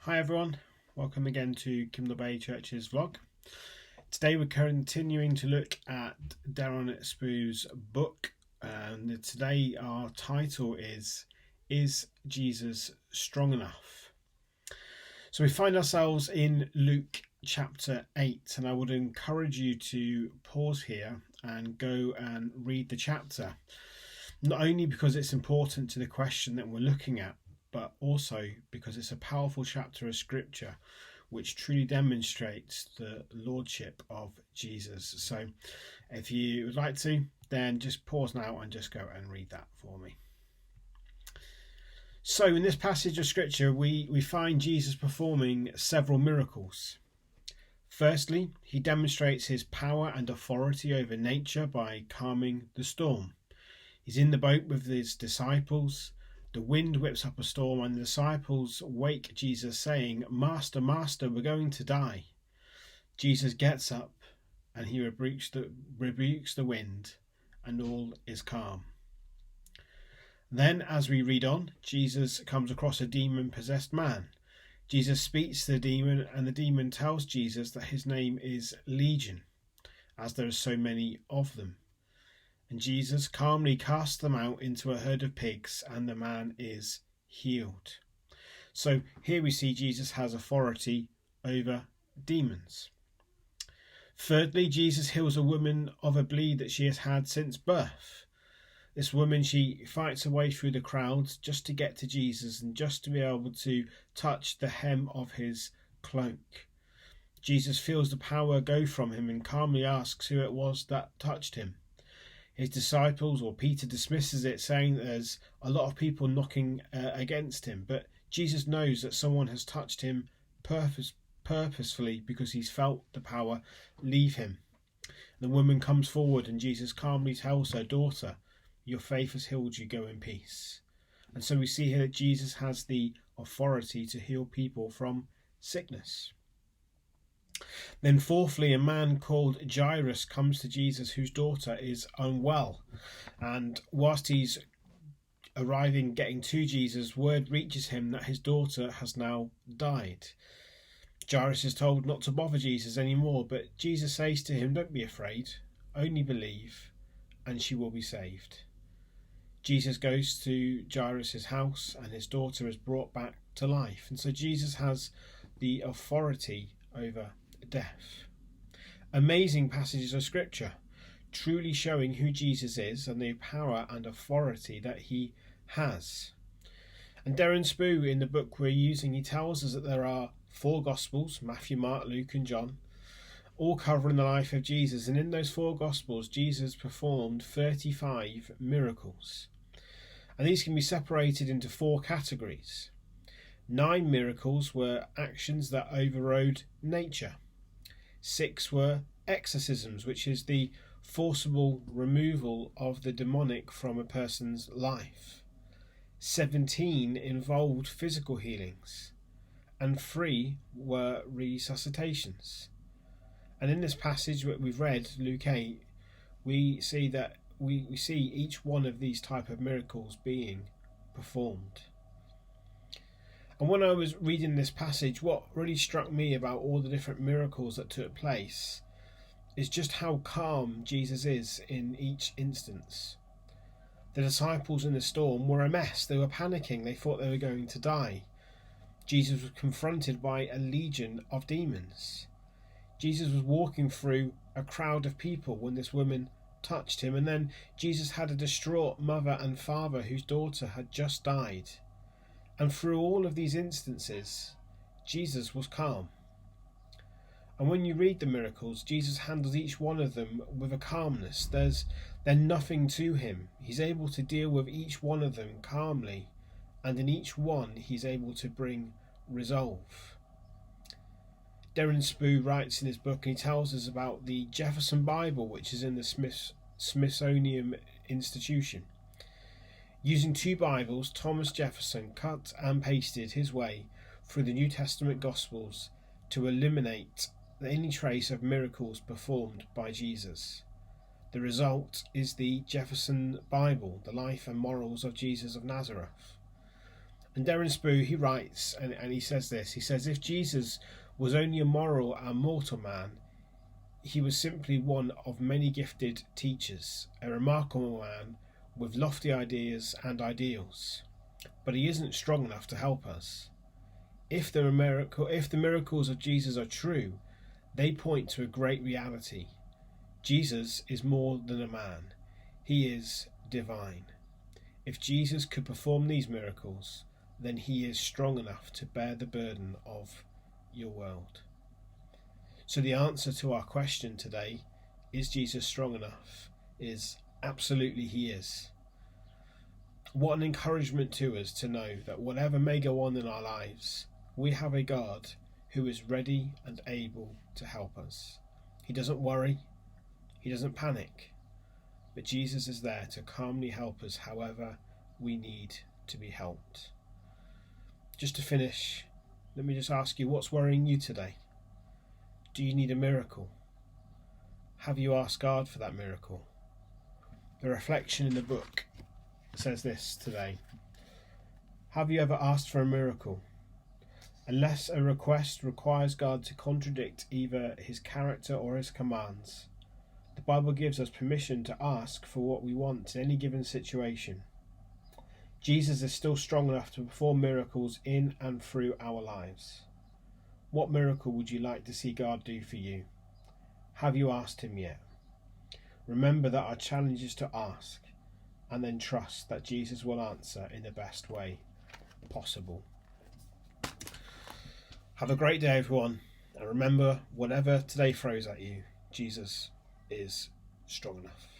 Hi everyone, welcome again to Kimble Bay Church's vlog. Today we're continuing to look at Darren Spoo's book, and today our title is Jesus Strong Enough? So we find ourselves in Luke chapter 8, and I would encourage you to pause here and go and read the chapter, not only because it's important to the question that we're looking at, but also because it's a powerful chapter of scripture which truly demonstrates the lordship of Jesus. So if you would like to, then just pause now and just go and read that for me. So in this passage of scripture, we find Jesus performing several miracles. Firstly, he demonstrates his power and authority over nature by calming the storm. He's in the boat with his disciples. The wind whips up a storm, and the disciples wake Jesus, saying, "Master, Master, we're going to die." Jesus gets up and he rebukes the wind, and all is calm. Then, as we read on, Jesus comes across a demon-possessed man. Jesus speaks to the demon, and the demon tells Jesus that his name is Legion, as there are so many of them. And Jesus calmly casts them out into a herd of pigs, and the man is healed. So here we see Jesus has authority over demons. Thirdly, Jesus heals a woman of a bleed that she has had since birth. This woman, she fights her way through the crowds just to get to Jesus and just to be able to touch the hem of his cloak. Jesus feels the power go from him and calmly asks who it was that touched him. His disciples, or Peter, dismisses it, saying that there's a lot of people knocking against him. But Jesus knows that someone has touched him purposefully because he's felt the power leave him. The woman comes forward and Jesus calmly tells her, "Daughter, your faith has healed you, go in peace." And so we see here that Jesus has the authority to heal people from sickness. Then fourthly, a man called Jairus comes to Jesus whose daughter is unwell, and whilst he's getting to Jesus, word reaches him that his daughter has now died. Jairus is told not to bother Jesus anymore, but Jesus says to him, "Don't be afraid, only believe and she will be saved." Jesus goes to Jairus' house and his daughter is brought back to life, and so Jesus has the authority over death. Amazing passages of scripture, truly showing who Jesus is and the power and authority that he has. And Darren Spoo, in the book we're using, he tells us that there are 4 Gospels, Matthew, Mark, Luke and John, all covering the life of Jesus. And in those 4 Gospels, Jesus performed 35 miracles. And these can be separated into 4 categories. 9 miracles were actions that overrode nature. 6 were exorcisms, which is the forcible removal of the demonic from a person's life. 17 involved physical healings, and 3 were resuscitations. And in this passage that we've read, Luke 8, we see that we see each one of these type of miracles being performed. And when I was reading this passage, what really struck me about all the different miracles that took place is just how calm Jesus is in each instance. The disciples in the storm were a mess. They were panicking. They thought they were going to die. Jesus was confronted by a legion of demons. Jesus was walking through a crowd of people when this woman touched him, and then Jesus had a distraught mother and father whose daughter had just died. And through all of these instances, Jesus was calm. And when you read the miracles, Jesus handles each one of them with a calmness. They're nothing to him. He's able to deal with each one of them calmly, and in each one he's able to bring resolve. Darren Spoo writes in his book, and he tells us about the Jefferson Bible, which is in the Smithsonian Institution. Using 2 Bibles, Thomas Jefferson cut and pasted his way through the New Testament Gospels to eliminate any trace of miracles performed by Jesus. The result is the Jefferson Bible, the life and morals of Jesus of Nazareth. And Darren Spoo, he writes, and he says this, he says, if Jesus was only a moral and mortal man, he was simply one of many gifted teachers, a remarkable man with lofty ideas and ideals. But he isn't strong enough to help us. If the miracles of Jesus are true, they point to a great reality. Jesus is more than a man. He is divine. If Jesus could perform these miracles, then he is strong enough to bear the burden of your world. So the answer to our question today, is Jesus strong enough, is absolutely he is. What an encouragement to us to know that whatever may go on in our lives, we have a God who is ready and able to help us. He doesn't worry, he doesn't panic, but Jesus is there to calmly help us however we need to be helped. Just to finish, let me just ask you, what's worrying you today? Do you need a miracle? Have you asked God for that miracle? The reflection in the book says this today. Have you ever asked for a miracle? Unless a request requires God to contradict either his character or his commands, the Bible gives us permission to ask for what we want in any given situation. Jesus is still strong enough to perform miracles in and through our lives. What miracle would you like to see God do for you? Have you asked him yet? Remember that our challenge is to ask and then trust that Jesus will answer in the best way possible. Have a great day, everyone, and remember, whatever today throws at you, Jesus is strong enough.